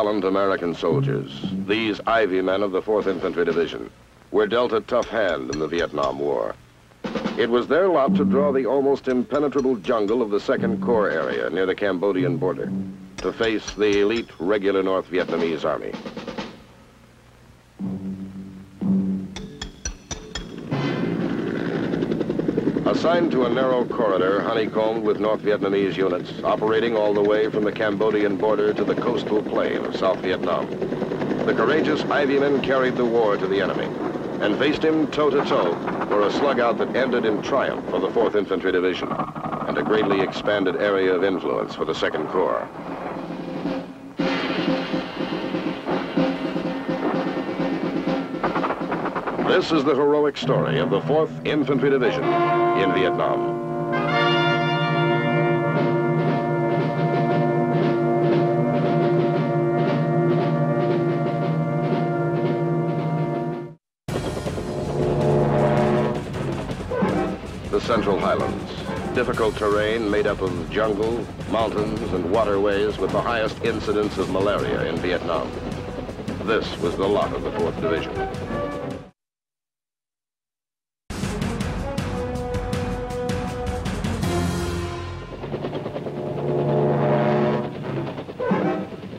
gallant American soldiers, these Ivy men of the 4th Infantry Division, were dealt a tough hand in the Vietnam War. It was their lot to draw the almost impenetrable jungle of the 2nd Corps area near the Cambodian border to face the elite regular North Vietnamese army. Assigned to a narrow corridor honeycombed with North Vietnamese units operating all the way from the Cambodian border to the coastal plain of South Vietnam, the courageous Ivy men carried the war to the enemy and faced him toe-to-toe for a slug-out that ended in triumph for the 4th Infantry Division and a greatly expanded area of influence for the 2nd Corps. This is the heroic story of the 4th Infantry Division in Vietnam. The Central Highlands, difficult terrain made up of jungle, mountains, and waterways with the highest incidence of malaria in Vietnam. This was the lot of the 4th Division.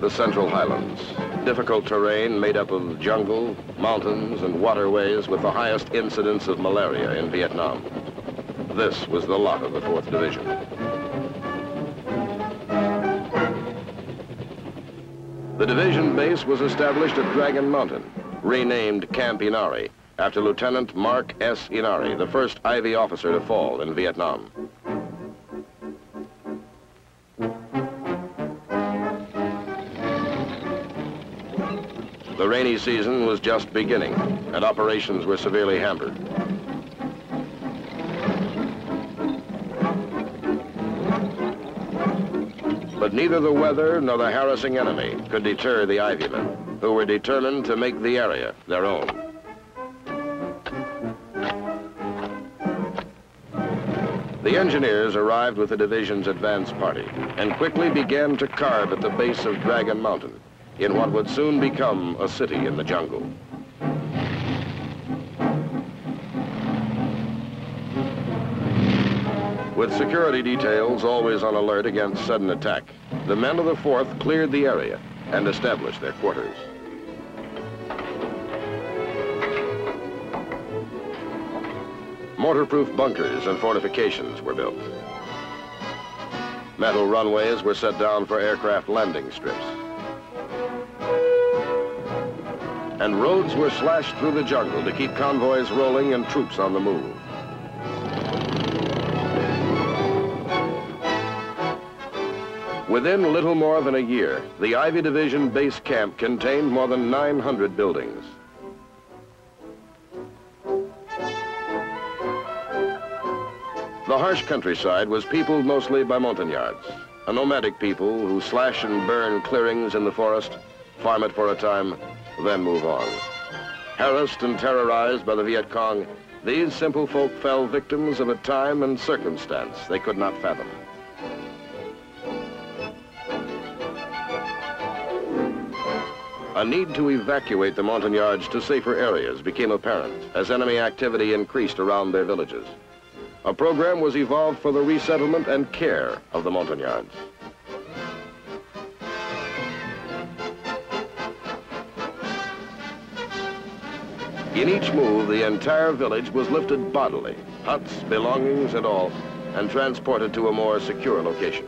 The Central Highlands, difficult terrain made up of jungle, mountains, and waterways with the highest incidence of malaria in Vietnam. This was the lot of the 4th Division. The division base was established at Dragon Mountain, renamed Camp Inari, after Lieutenant Mark S. Inari, the first Ivy officer to fall in Vietnam. The rainy season was just beginning, and operations were severely hampered. But neither the weather nor the harassing enemy could deter the Ivy men, who were determined to make the area their own. The engineers arrived with the division's advance party and quickly began to carve at the base of Dragon Mountain, in what would soon become a city in the jungle. With security details always on alert against sudden attack, the men of the 4th cleared the area and established their quarters. Mortar-proof bunkers and fortifications were built. Metal runways were set down for aircraft landing strips. And roads were slashed through the jungle to keep convoys rolling and troops on the move. Within little more than a year, the Ivy Division base camp contained more than 900 buildings. The harsh countryside was peopled mostly by Montagnards, a nomadic people who slash and burn clearings in the forest, farm it for a time, then move on. Harassed and terrorized by the Viet Cong, these simple folk fell victims of a time and circumstance they could not fathom. A need to evacuate the Montagnards to safer areas became apparent as enemy activity increased around their villages. A program was evolved for the resettlement and care of the Montagnards. In each move, the entire village was lifted bodily, huts, belongings, and all, and transported to a more secure location.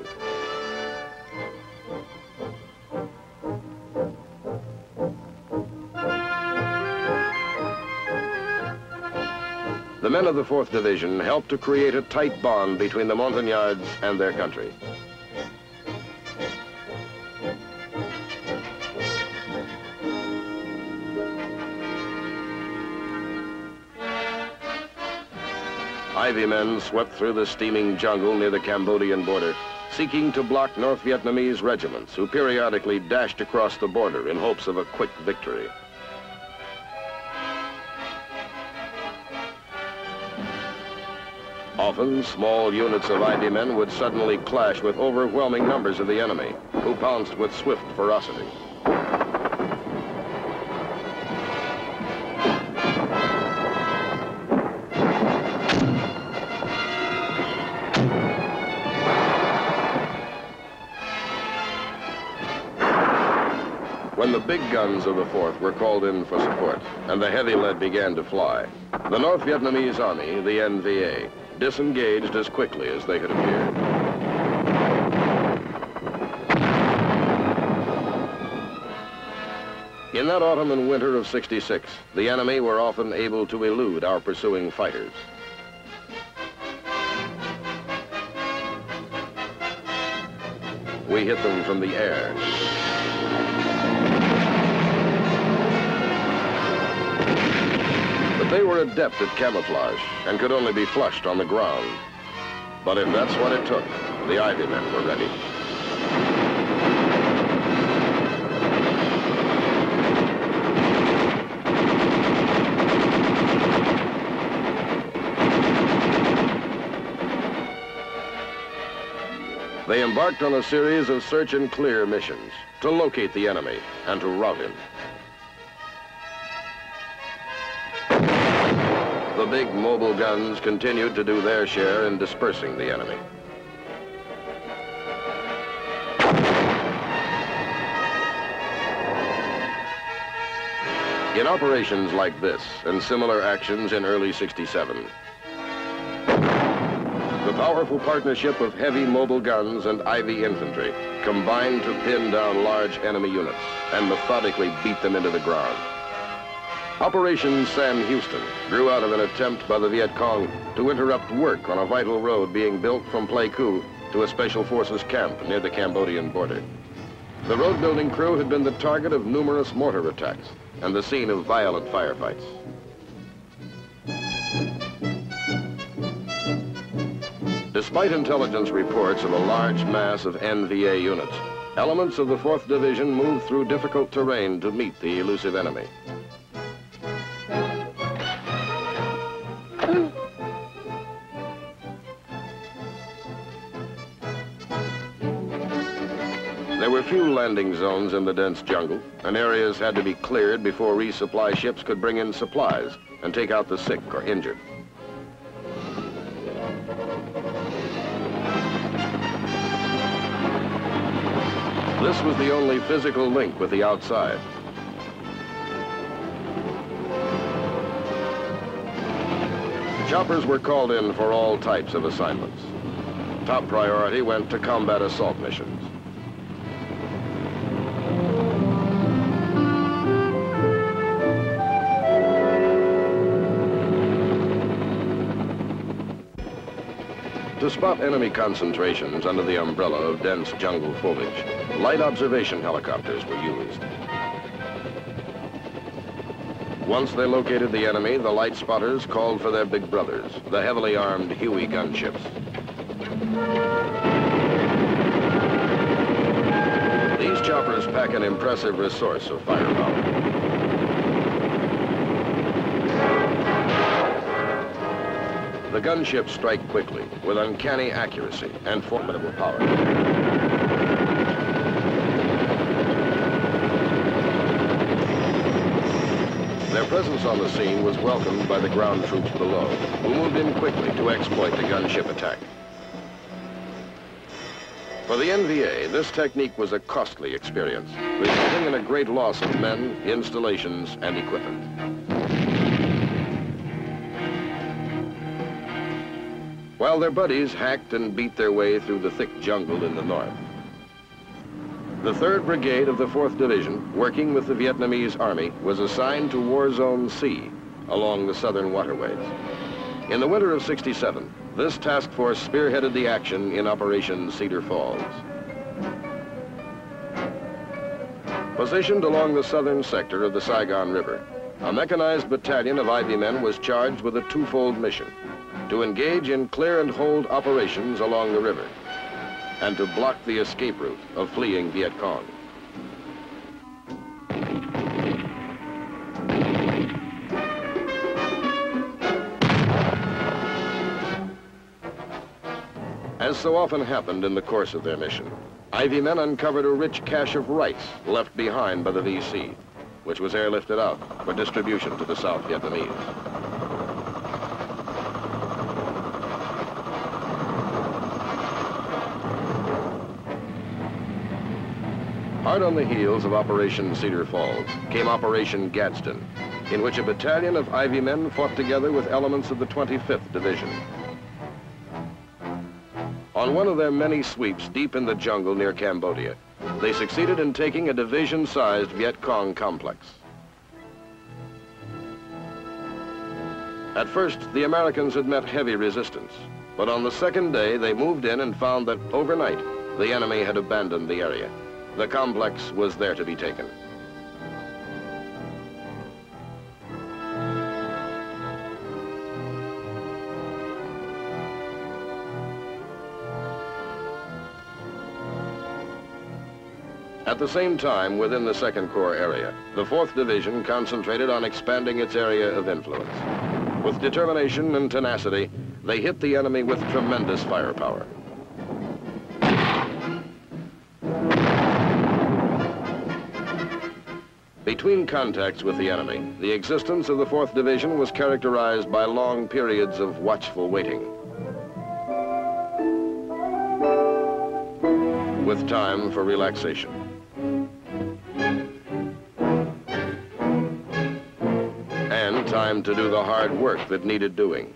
The men of the 4th Division helped to create a tight bond between the Montagnards and their country. Ivy men swept through the steaming jungle near the Cambodian border, seeking to block North Vietnamese regiments who periodically dashed across the border in hopes of a quick victory. Often, small units of Ivy men would suddenly clash with overwhelming numbers of the enemy, who pounced with swift ferocity. big guns of the 4th were called in for support, and the heavy lead began to fly. The North Vietnamese Army, the NVA, disengaged as quickly as they had appeared. In that autumn and winter of '66, the enemy were often able to elude our pursuing fighters. We hit them from the air. But they were adept at camouflage and could only be flushed on the ground. But if that's what it took, the Ivy men were ready. They embarked on a series of search and clear missions to locate the enemy and to rout him. The big mobile guns continued to do their share in dispersing the enemy. In operations like this and similar actions in early '67, the powerful partnership of heavy mobile guns and Ivy infantry combined to pin down large enemy units and methodically beat them into the ground. Operation Sam Houston grew out of an attempt by the Viet Cong to interrupt work on a vital road being built from Pleiku to a Special Forces camp near the Cambodian border. The road building crew had been the target of numerous mortar attacks and the scene of violent firefights. Despite intelligence reports of a large mass of NVA units, elements of the 4th Division moved through difficult terrain to meet the elusive enemy. There were few landing zones in the dense jungle, and areas had to be cleared before resupply ships could bring in supplies and take out the sick or injured. This was the only physical link with the outside. Choppers were called in for all types of assignments. Top priority went to combat assault missions. To spot enemy concentrations under the umbrella of dense jungle foliage, light observation helicopters were used. Once they located the enemy, the light spotters called for their big brothers, the heavily armed Huey gunships. These choppers pack an impressive resource of firepower. The gunships strike quickly, with uncanny accuracy and formidable power. Their presence on the scene was welcomed by the ground troops below, who moved in quickly to exploit the gunship attack. For the NVA, this technique was a costly experience, resulting in a great loss of men, installations, and equipment. While their buddies hacked and beat their way through the thick jungle in the north, the 3rd Brigade of the 4th Division, working with the Vietnamese Army, was assigned to War Zone C along the southern waterways. In the winter of '67, this task force spearheaded the action in Operation Cedar Falls. Positioned along the southern sector of the Saigon River, a mechanized battalion of Ivy men was charged with a twofold mission: to engage in clear and hold operations along the river, and to block the escape route of fleeing Viet Cong. As so often happened in the course of their mission, Ivy men uncovered a rich cache of rice left behind by the VC, which was airlifted out for distribution to the South Vietnamese. Hard on the heels of Operation Cedar Falls came Operation Gadsden, in which a battalion of Ivy men fought together with elements of the 25th Division. On one of their many sweeps deep in the jungle near Cambodia, they succeeded in taking a division-sized Viet Cong complex. At first, the Americans had met heavy resistance, but on the second day, they moved in and found that overnight, the enemy had abandoned the area. The complex was there to be taken. At the same time, within the Second Corps area, the 4th Division concentrated on expanding its area of influence. With determination and tenacity, they hit the enemy with tremendous firepower. Between contacts with the enemy, the existence of the 4th Division was characterized by long periods of watchful waiting, with time for relaxation. And time to do the hard work that needed doing.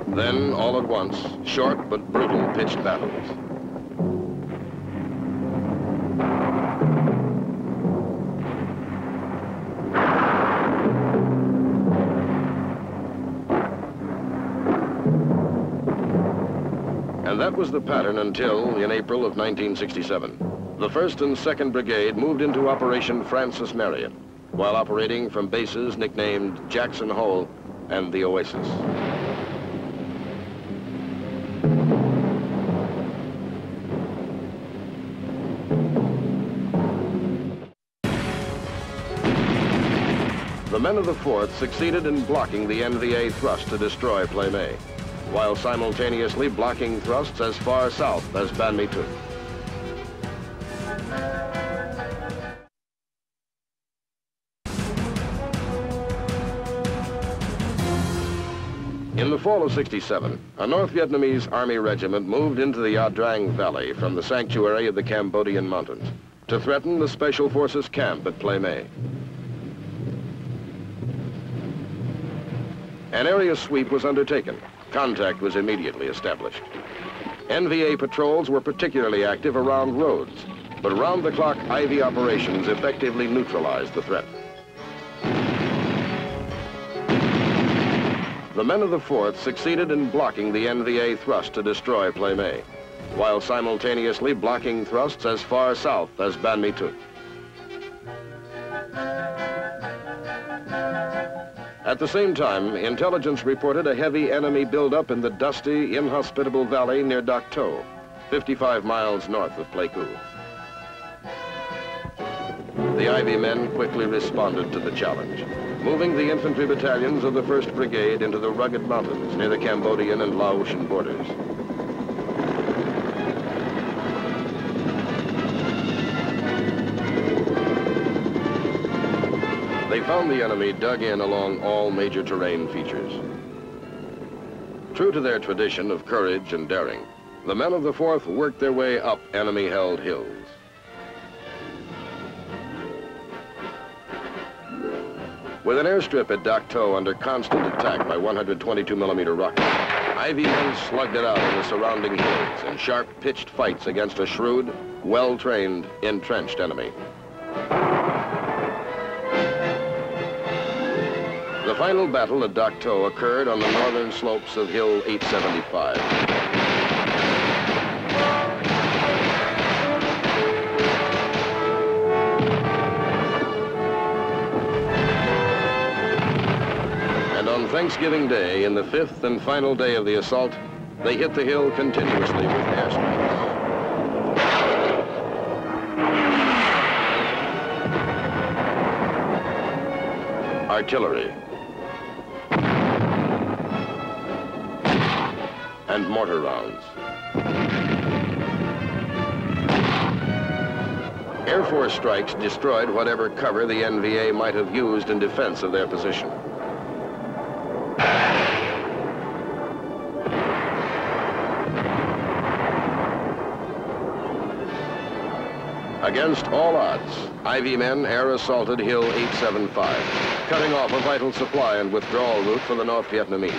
Then, all at once, short but brutal pitched battles. And that was the pattern until, in April of 1967, the 1st and 2nd Brigade moved into Operation Francis Marion, while operating from bases nicknamed Jackson Hole and the Oasis. The men of the 4th succeeded in blocking the NVA thrust to destroy Pleme, while simultaneously blocking thrusts as far south as Ban Me Thuc. In the fall of '67, a North Vietnamese Army regiment moved into the Ia Drang Valley from the sanctuary of the Cambodian mountains to threaten the Special Forces camp at Pleme. An area sweep was undertaken. Contact was immediately established. NVA patrols were particularly active around roads, but round-the-clock Ivy operations effectively neutralized the threat. The men of the 4th succeeded in blocking the NVA thrust to destroy Pleme, while simultaneously blocking thrusts as far south as Ban Me Thuc. At the same time, intelligence reported a heavy enemy buildup in the dusty, inhospitable valley near Dak To, 55 miles north of Pleiku. The Ivy men quickly responded to the challenge, moving the infantry battalions of the 1st Brigade into the rugged mountains near the Cambodian and Laotian borders. They found the enemy dug in along all major terrain features. True to their tradition of courage and daring, the men of the 4th worked their way up enemy-held hills. With an airstrip at Dak To under constant attack by 122mm rockets, Ivy men slugged it out in the surrounding hills in sharp-pitched fights against a shrewd, well-trained, entrenched enemy. The final battle at Dak To occurred on the northern slopes of Hill 875. And on Thanksgiving Day, in the 5th and final day of the assault, they hit the hill continuously with airstrikes. Artillery and mortar rounds. Air Force strikes destroyed whatever cover the NVA might have used in defense of their position. Against all odds, Ivy men air assaulted Hill 875, cutting off a vital supply and withdrawal route for the North Vietnamese.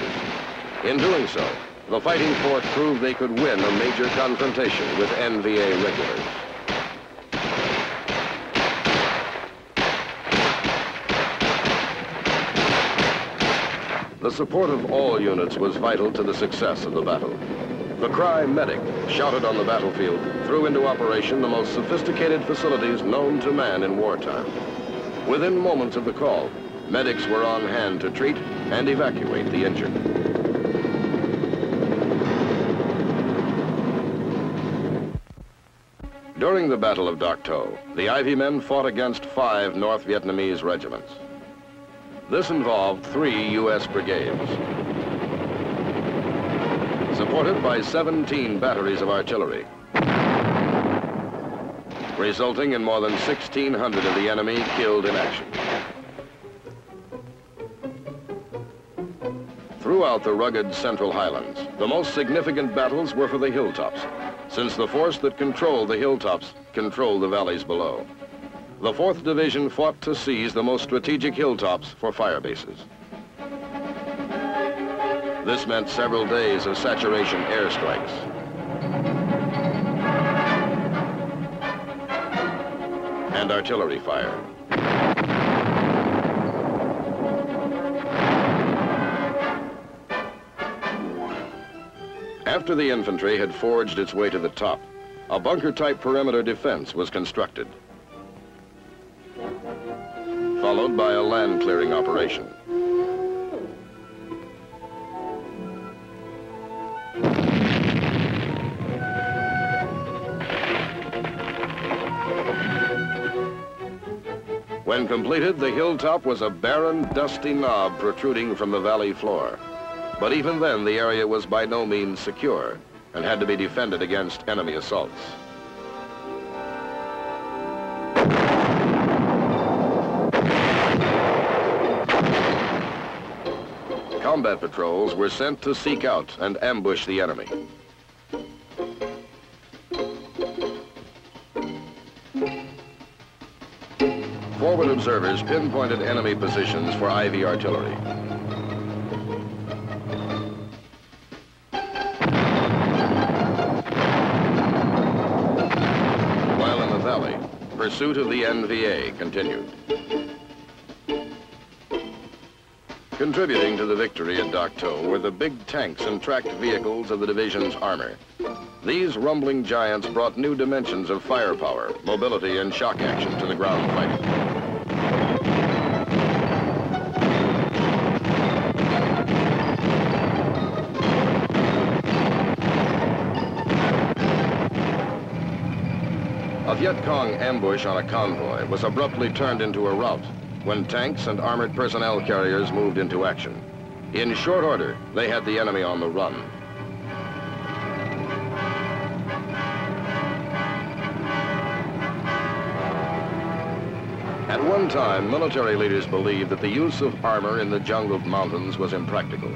In doing so, the fighting force proved they could win a major confrontation with NVA regulars. The support of all units was vital to the success of the battle. The cry "medic," shouted on the battlefield, threw into operation the most sophisticated facilities known to man in wartime. Within moments of the call, medics were on hand to treat and evacuate the injured. During the Battle of Dak To, the Ivy men fought against 5 North Vietnamese regiments. This involved 3 U.S. brigades, supported by 17 batteries of artillery, resulting in more than 1,600 of the enemy killed in action. Throughout the rugged Central Highlands, the most significant battles were for the hilltops, since the force that controlled the hilltops controlled the valleys below. The 4th Division fought to seize the most strategic hilltops for fire bases. This meant several days of saturation airstrikes. And artillery fire. After the infantry had forged its way to the top, a bunker-type perimeter defense was constructed, followed by a land clearing operation. When completed, the hilltop was a barren, dusty knob protruding from the valley floor. But even then, the area was by no means secure and had to be defended against enemy assaults. Combat patrols were sent to seek out and ambush the enemy. Forward observers pinpointed enemy positions for Ivy artillery. While in the valley, pursuit of the NVA continued. Contributing to the victory at Dak To were the big tanks and tracked vehicles of the division's armor. These rumbling giants brought new dimensions of firepower, mobility, and shock action to the ground fighting. A Viet Cong ambush on a convoy was abruptly turned into a rout when tanks and armored personnel carriers moved into action. In short order, they had the enemy on the run. At one time, military leaders believed that the use of armor in the jungled mountains was impractical.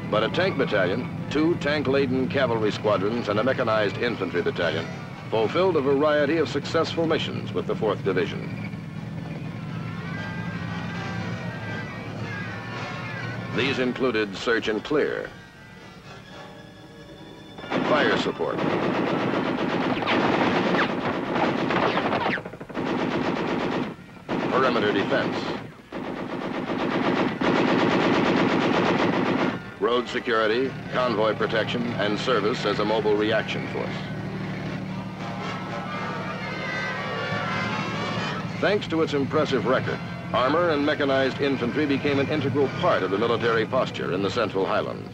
But a tank battalion, 2 tank-laden cavalry squadrons, and a mechanized infantry battalion fulfilled a variety of successful missions with the 4th Division. These included search and clear, fire support, perimeter defense, road security, convoy protection, and service as a mobile reaction force. Thanks to its impressive record, armor and mechanized infantry became an integral part of the military posture in the Central Highlands.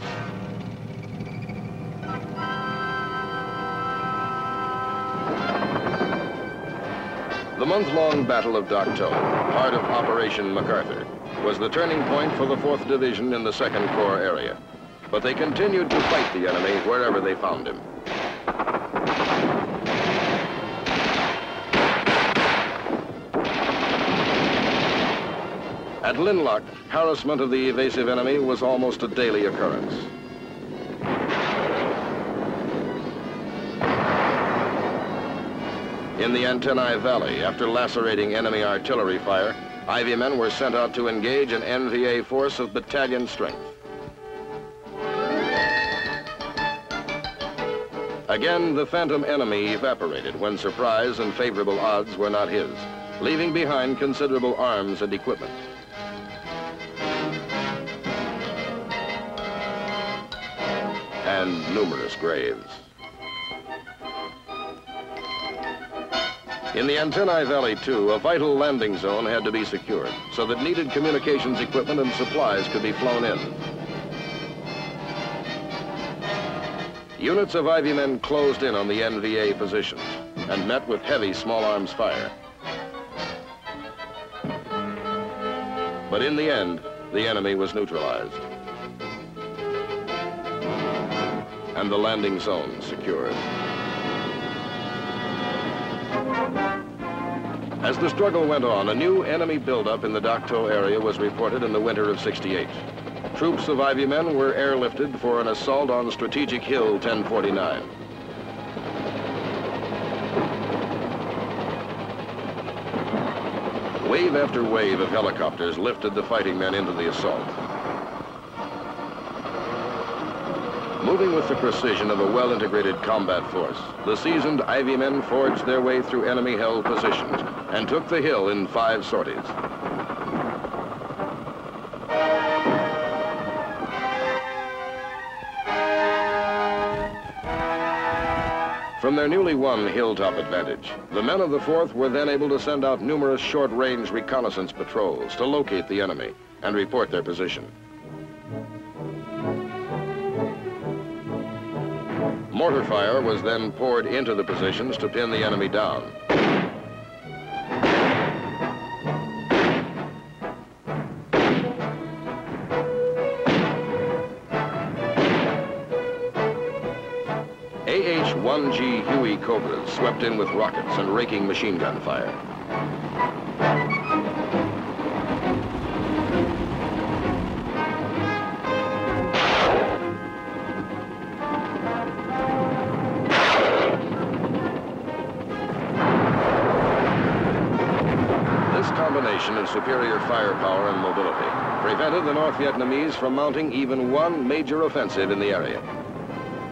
The month-long Battle of Dak To, part of Operation MacArthur, was the turning point for the 4th Division in the 2nd Corps area. But they continued to fight the enemy wherever they found him. At Linh-Loc, harassment of the evasive enemy was almost a daily occurrence. In the Antennae Valley, after lacerating enemy artillery fire, Ivy men were sent out to engage an NVA force of battalion strength. Again, the phantom enemy evaporated when surprise and favorable odds were not his, leaving behind considerable arms and equipment. And numerous graves. In the Antennae Valley, too, a vital landing zone had to be secured so that needed communications equipment and supplies could be flown in. Units of Ivy men closed in on the NVA positions and met with heavy small arms fire. But in the end, the enemy was neutralized and the landing zone secured. As the struggle went on, a new enemy buildup in the Dak To area was reported in the winter of '68. Troops of Ivy men were airlifted for an assault on Strategic Hill 1049. Wave after wave of helicopters lifted the fighting men into the assault. Moving with the precision of a well-integrated combat force, the seasoned Ivy men forged their way through enemy-held positions and took the hill in 5 sorties. From their newly won hilltop advantage, the men of the 4th were then able to send out numerous short-range reconnaissance patrols to locate the enemy and report their position. Mortar fire was then poured into the positions to pin the enemy down. AH-1G Huey Cobras swept in with rockets and raking machine gun fire. This combination of superior firepower and mobility prevented the North Vietnamese from mounting even one major offensive in the area.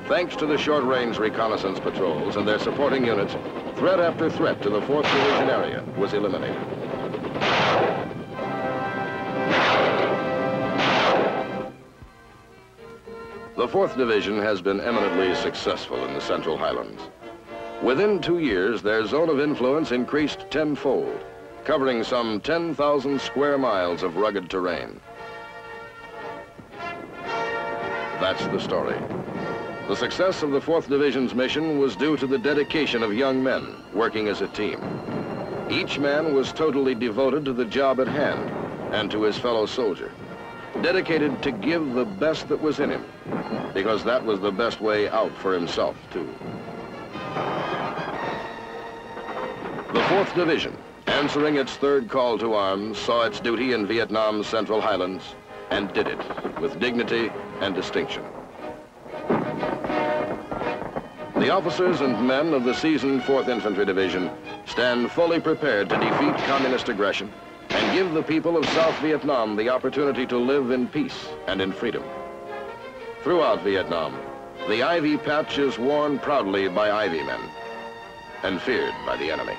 Thanks to the short-range reconnaissance patrols and their supporting units, threat after threat to the 4th Division area was eliminated. The 4th Division has been eminently successful in the Central Highlands. Within 2 years, their zone of influence increased tenfold, covering some 10,000 square miles of rugged terrain. That's the story. The success of the 4th Division's mission was due to the dedication of young men working as a team. Each man was totally devoted to the job at hand and to his fellow soldier, dedicated to give the best that was in him, because that was the best way out for himself, too. The 4th Division, answering its 3rd call to arms, saw its duty in Vietnam's Central Highlands and did it with dignity and distinction. The officers and men of the seasoned 4th Infantry Division stand fully prepared to defeat communist aggression and give the people of South Vietnam the opportunity to live in peace and in freedom. Throughout Vietnam, the Ivy patch is worn proudly by Ivy men and feared by the enemy.